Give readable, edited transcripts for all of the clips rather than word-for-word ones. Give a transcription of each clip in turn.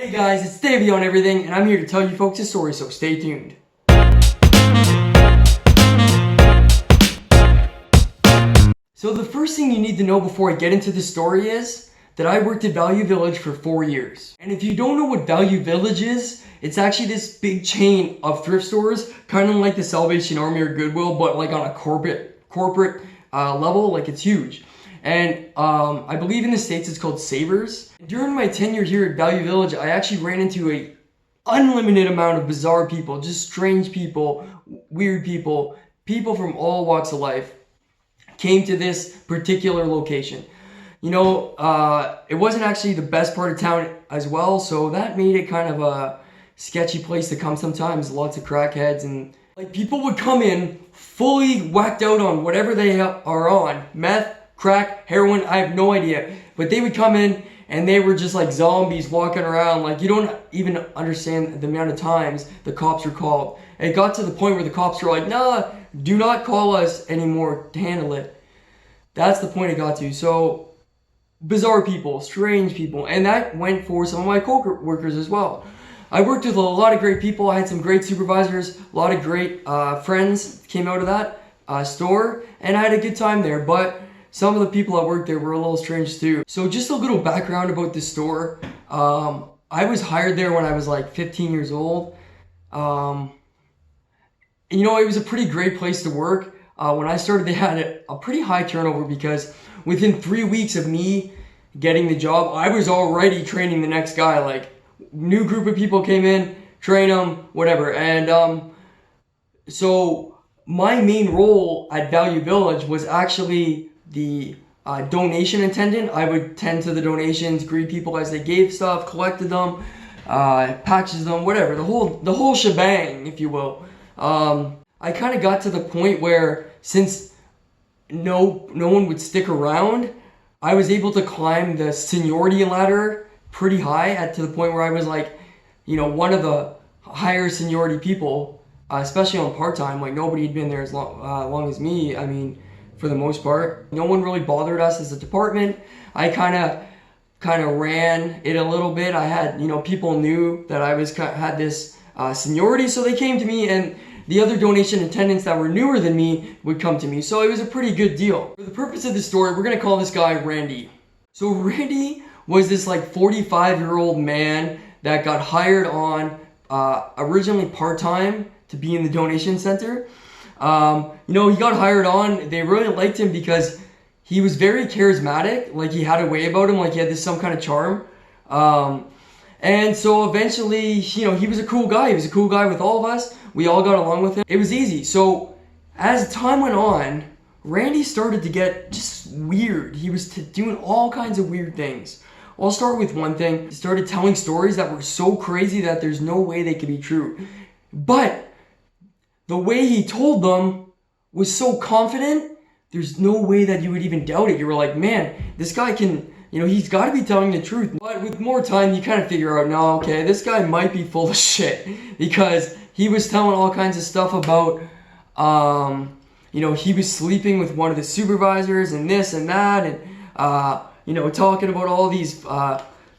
Hey guys, it's Davey on everything, and I'm here to tell you folks a story, so stay tuned. So the first thing you need to know before I get into the story is that I worked at Value Village for 4 years. And if you don't know what Value Village is, it's actually this big chain of thrift stores, kind of like the Salvation Army or Goodwill, but like on a corporate level, like it's huge. And I believe in the States it's called Savers. During my tenure here at Value Village, I actually ran into a unlimited amount of bizarre people, just strange people, weird people, people from all walks of life came to this particular location. You know, it wasn't actually the best part of town as well, so that made it kind of a sketchy place to come sometimes. Lots of crackheads and like people would come in fully whacked out on whatever they are on. Meth, crack, heroin, I have no idea. But they would come in and they were just like zombies walking around. Like you don't even understand the amount of times the cops were called. It got to the point where the cops were like, nah, do not call us anymore to handle it. That's the point it got to. So bizarre people, strange people, and that went for some of my co-workers as well. I worked with a lot of great people. I had some great supervisors, a lot of great friends came out of that store, and I had a good time there. But some of the people that worked there were a little strange too. So just a little background about the store. I was hired there when I was like 15 years old. You know, it was a pretty great place to work. When I started, they had a pretty high turnover because within 3 weeks of me getting the job, I was already training the next guy. Like, new group of people came in, train them, whatever. And so my main role at Value Village was actually the donation attendant. I would tend to the donations, greet people as they gave stuff, collected them, packages them, whatever, the whole shebang, if you will. I kind of got to the point where since no one would stick around, I was able to climb the seniority ladder pretty high to the point where I was like, you know, one of the higher seniority people, especially on part-time. Like nobody had been there as long as me. I mean, for the most part, no one really bothered us as a department. I kind of ran it a little bit. I had, you know, people knew that I had this seniority, so they came to me, and the other donation attendants that were newer than me would come to me. So it was a pretty good deal. For the purpose of the story, we're gonna call this guy Randy. So Randy was this like 45-year-old man that got hired on originally part-time to be in the donation center. You know, he got hired on. They really liked him because he was very charismatic. Like he had a way about him, like he had some kind of charm. And so eventually, you know, he was a cool guy. He was a cool guy with all of us. We all got along with him. It was easy. So as time went on, Randy started to get just weird. He was doing all kinds of weird things. I'll start with one thing. He started telling stories that were so crazy that there's no way they could be true. But the way he told them was so confident, there's no way that you would even doubt it. You were like, man, this guy can, you know, he's got to be telling the truth. But with more time, you kind of figure out, no, okay, this guy might be full of shit. Because he was telling all kinds of stuff about, you know, he was sleeping with one of the supervisors and this and that. And, you know, talking about all these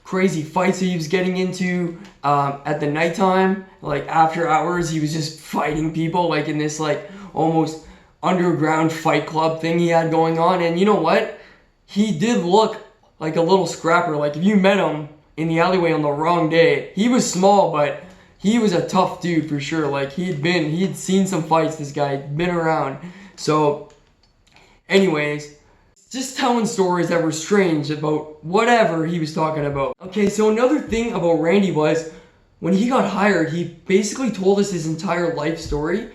crazy fights that he was getting into at the nighttime. Like after hours, he was just fighting people like in this like almost underground fight club thing he had going on. And you know what? He did look like a little scrapper. Like if you met him in the alleyway on the wrong day, he was small, but he was a tough dude for sure. Like he'd seen some fights, this guy, been around. So anyways, just telling stories that were strange about whatever he was talking about. Okay, so another thing about Randy was when he got hired, he basically told us his entire life story.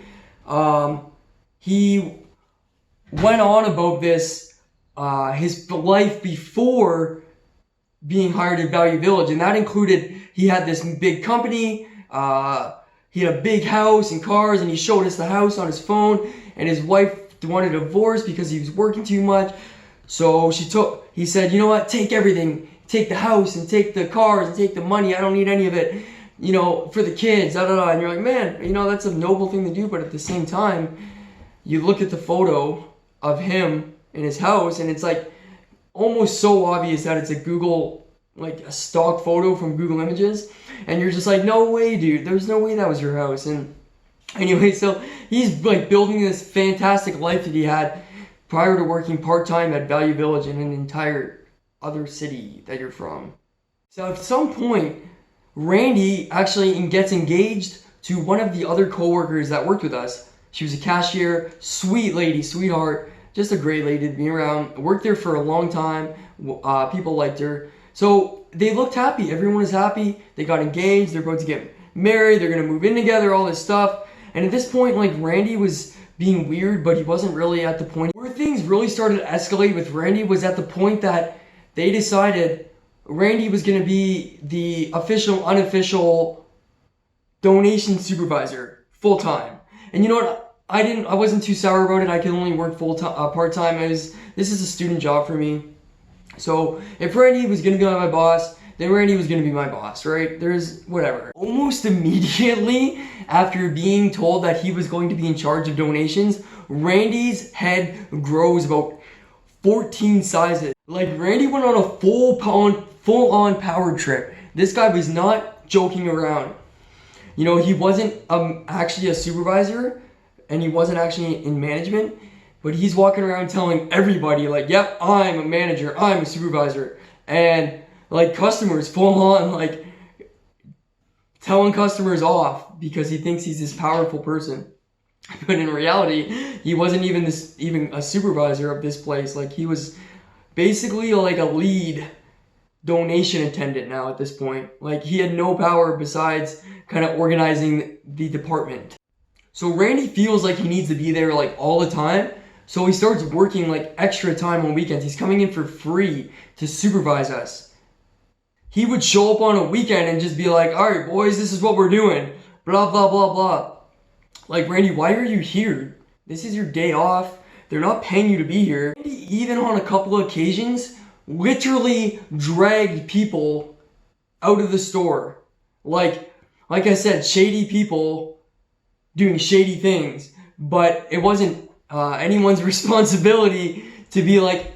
He went on about this, his life before being hired at Value Village, and that included he had this big company, he had a big house and cars, and he showed us the house on his phone, and his wife wanted a divorce because he was working too much. So he said, you know what, take everything, take the house and take the cars and take the money, I don't need any of it, you know, for the kids, da da da. And you're like, man, you know, that's a noble thing to do, but at the same time, you look at the photo of him in his house and it's like almost so obvious that it's a Google like a stock photo from Google Images, and you're just like, no way, dude, there's no way that was your house. And anyway, so he's like building this fantastic life that he had prior to working part-time at Value Village in an entire other city that you're from. So at some point, Randy actually gets engaged to one of the other coworkers that worked with us. She was a cashier, sweet lady, sweetheart, just a great lady to be around. Worked there for a long time. People liked her. So they looked happy. Everyone was happy. They got engaged. They're about to get married. They're going to move in together, all this stuff. And at this point, like, Randy was being weird, but he wasn't really at the point. Where things really started to escalate with Randy was at the point that they decided Randy was going to be the official, unofficial donation supervisor full time. And you know what? I wasn't too sour about it. I could only work full time, part time. This is a student job for me. So if Randy was going to be my boss, then Randy was going to be my boss, right? There's whatever. Almost immediately after being told that he was going to be in charge of donations, Randy's head grows about 14 sizes. Like, Randy went on a full-on power trip. This guy was not joking around. You know, he wasn't actually a supervisor, and he wasn't actually in management, but he's walking around telling everybody, like, yep, I'm a manager, I'm a supervisor. And, like, customers full on, like, telling customers off because he thinks he's this powerful person. But in reality, he wasn't even a supervisor of this place. Like, he was basically like a lead donation attendant now at this point. Like, he had no power besides kind of organizing the department. So Randy feels like he needs to be there like all the time. So he starts working like extra time on weekends. He's coming in for free to supervise us. He would show up on a weekend and just be like, all right, boys, this is what we're doing. Blah, blah, blah, blah. Like, Randy, why are you here? This is your day off. They're not paying you to be here. Randy, even on a couple of occasions, literally dragged people out of the store. Like I said, shady people doing shady things. But it wasn't anyone's responsibility to be like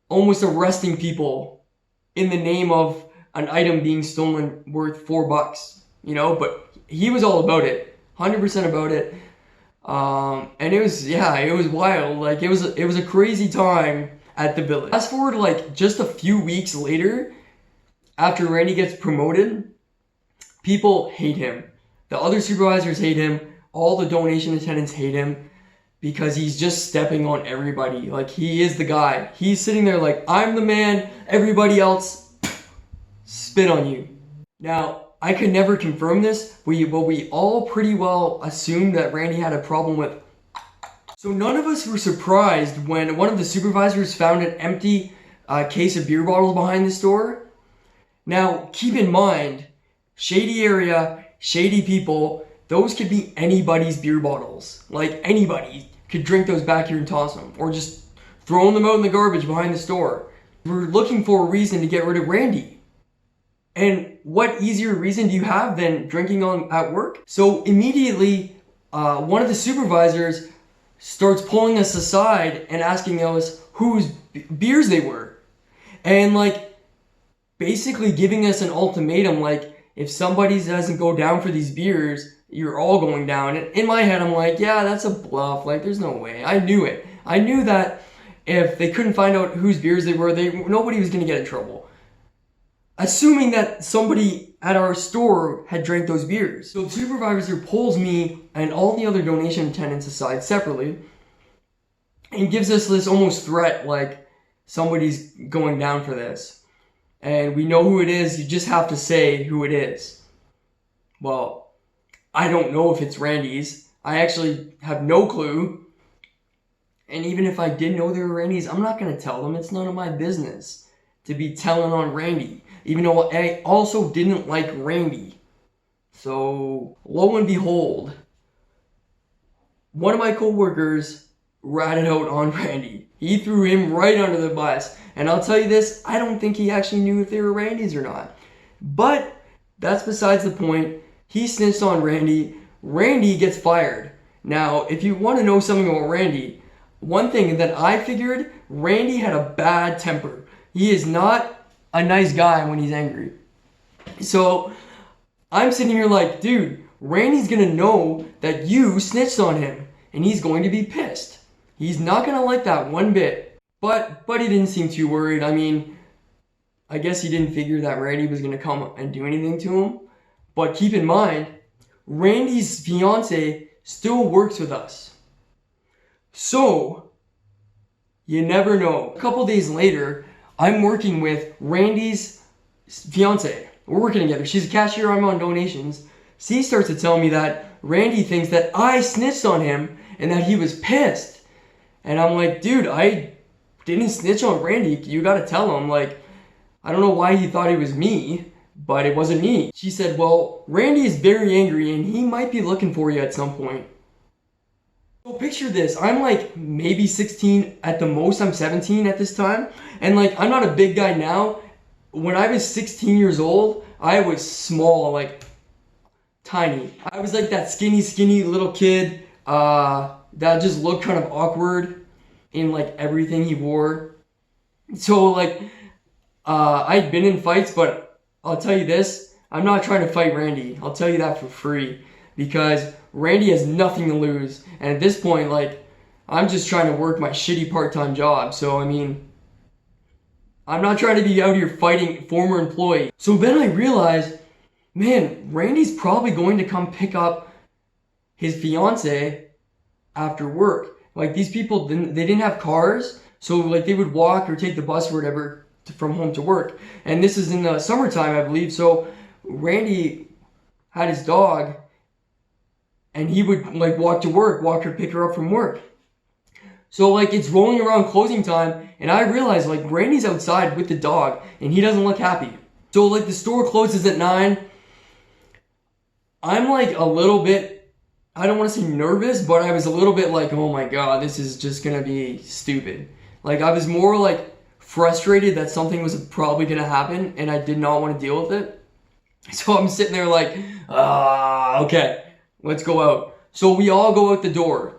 almost arresting people in the name of an item being stolen worth $4, you know? But he was all about it. 100% about it. And it was wild. Like, it was a crazy time at the village. Fast forward like just a few weeks later, after Randy gets promoted, people hate him. The other supervisors hate him. All the donation attendants hate him because he's just stepping on everybody. Like, he is the guy. He's sitting there like, I'm the man, everybody else spit on you. Now, I could never confirm this, but we all pretty well assumed that Randy had a problem with. So none of us were surprised when one of the supervisors found an empty case of beer bottles behind the store. Now, keep in mind, shady area, shady people, those could be anybody's beer bottles. Like, anybody could drink those back here and toss them, or just throwing them out in the garbage behind the store. We're looking for a reason to get rid of Randy. And what easier reason do you have than drinking at work? So immediately, one of the supervisors starts pulling us aside and asking us whose beers they were. And like, basically giving us an ultimatum, like, if somebody doesn't go down for these beers, you're all going down. And in my head, I'm like, yeah, that's a bluff. Like, there's no way. I knew it. I knew that if they couldn't find out whose beers they were, nobody was going to get in trouble. Assuming that somebody at our store had drank those beers. So the supervisor pulls me and all the other donation attendants aside separately and gives us this almost threat, like, somebody's going down for this. And we know who it is, you just have to say who it is. Well, I don't know if it's Randy's. I actually have no clue. And even if I did know they were Randy's, I'm not going to tell them. It's none of my business to be telling on Randy. Even though I also didn't like Randy. So, lo and behold, one of my coworkers ratted out on Randy. He threw him right under the bus. And I'll tell you this, I don't think he actually knew if they were Randy's or not. But that's besides the point. He snitched on Randy. Randy gets fired. Now, if you want to know something about Randy, one thing that I figured, Randy had a bad temper. He is not a nice guy when he's angry. So I'm sitting here like, dude, Randy's gonna know that you snitched on him, and he's going to be pissed. He's not gonna like that one bit. But he didn't seem too worried. I mean, I guess he didn't figure that Randy was gonna come and do anything to him. But keep in mind, Randy's fiance still works with us. So, you never know. A couple days later, I'm working with Randy's fiance. We're working together. She's a cashier, I'm on donations. She starts to tell me that Randy thinks that I snitched on him and that he was pissed. And I'm like, dude, I didn't snitch on Randy. You gotta tell him. Like, I don't know why he thought it was me, but it wasn't me. She said, well, Randy is very angry and he might be looking for you at some point. So picture this, I'm like maybe 16, at the most I'm 17 at this time. And like, I'm not a big guy now. When I was 16 years old, I was small, like tiny. I was like that skinny little kid that just looked kind of awkward in like everything he wore. So like, I'd been in fights, but I'll tell you this, I'm not trying to fight Randy. I'll tell you that for free. Because Randy has nothing to lose. And at this point, like, I'm just trying to work my shitty part-time job. So, I mean, I'm not trying to be out here fighting former employee. So then I realized, man, Randy's probably going to come pick up his fiance after work. Like, these people, they didn't have cars. So, like, they would walk or take the bus or whatever from home to work. And this is in the summertime, I believe. So, Randy had his dog, and he would like walk to work, walk her, pick her up from work. So like it's rolling around closing time, and I realize like Randy's outside with the dog, and he doesn't look happy. So like the store closes at 9. I'm like a little bit, I don't want to say nervous, but I was a little bit like, oh my god, this is just gonna be stupid. Like I was more like frustrated that something was probably gonna happen, and I did not want to deal with it. So I'm sitting there like, okay. Let's go out. So we all go out the door.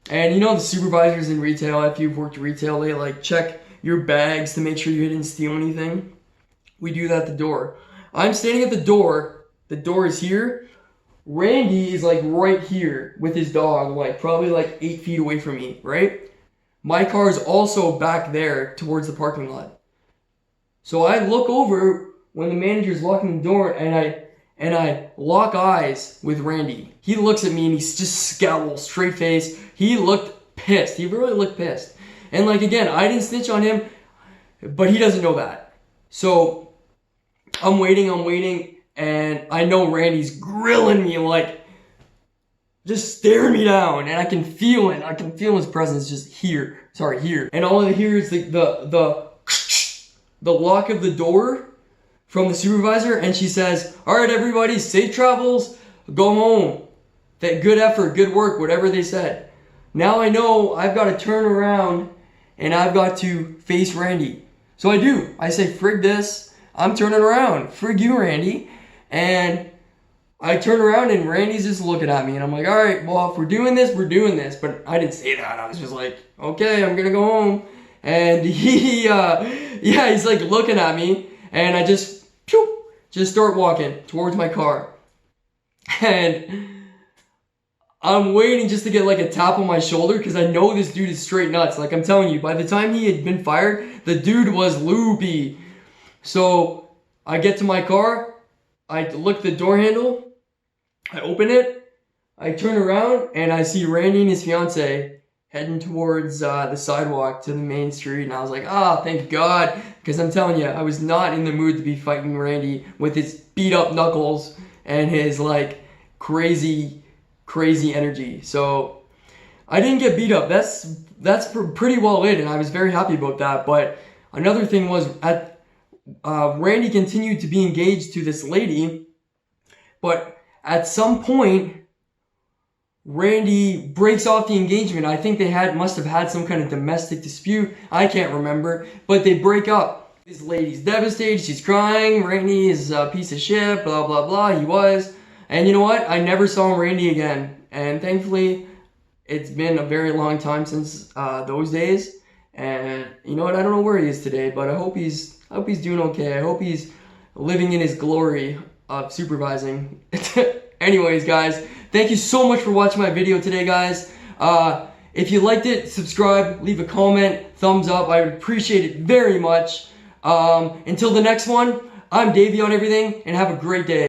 And you know the supervisors in retail, if you've worked retail, they like check your bags to make sure you didn't steal anything. We do that at the door. I'm standing at the door. The door is here. Randy is like right here with his dog, like probably like 8 feet away from me, right? My car is also back there towards the parking lot. So I look over when the manager's locking the door, and I lock eyes with Randy. He looks at me and he's just scowls, straight face. He looked pissed. He really looked pissed. And like again, I didn't snitch on him, but he doesn't know that. So I'm waiting, and I know Randy's grilling me, like just staring me down, and I can feel it. I can feel his presence just here. Sorry, here. And all I hear is the lock of the door from the supervisor, and she says, all right, everybody, safe travels, go home. Good effort, good work, whatever they said. Now I know I've got to turn around and I've got to face Randy. So I do. I say, frig this, I'm turning around. Frig you, Randy. And I turn around and Randy's just looking at me, and I'm like, all right, well, if we're doing this, we're doing this. But I didn't say that. I was just like, okay, I'm going to go home. And he's like looking at me, and I just start walking towards my car. And I'm waiting just to get like a tap on my shoulder, because I know this dude is straight nuts. Like I'm telling you, by the time he had been fired, the dude was loopy. So I get to my car, I look at the door handle, I open it, I turn around, and I see Randy and his fiance heading towards the sidewalk to the main street. And I was like, thank God. Because I'm telling you, I was not in the mood to be fighting Randy with his beat up knuckles and his like crazy energy. So I didn't get beat up. That's pretty well lit, and I was very happy about that. But another thing was, Randy continued to be engaged to this lady, but at some point, Randy breaks off the engagement. I think they must have had some kind of domestic dispute. I can't remember, but they break up. This lady's devastated. She's crying. Randy is a piece of shit. Blah blah blah. He was, and you know what? I never saw Randy again. And thankfully, it's been a very long time since those days. And you know what? I don't know where he is today, but I hope he's I hope he's doing okay. I hope he's living in his glory of supervising. Anyways, guys, thank you so much for watching my video today, guys. If you liked it, subscribe, leave a comment, thumbs up. I would appreciate it very much. Until the next one, I'm Davey on everything, and have a great day.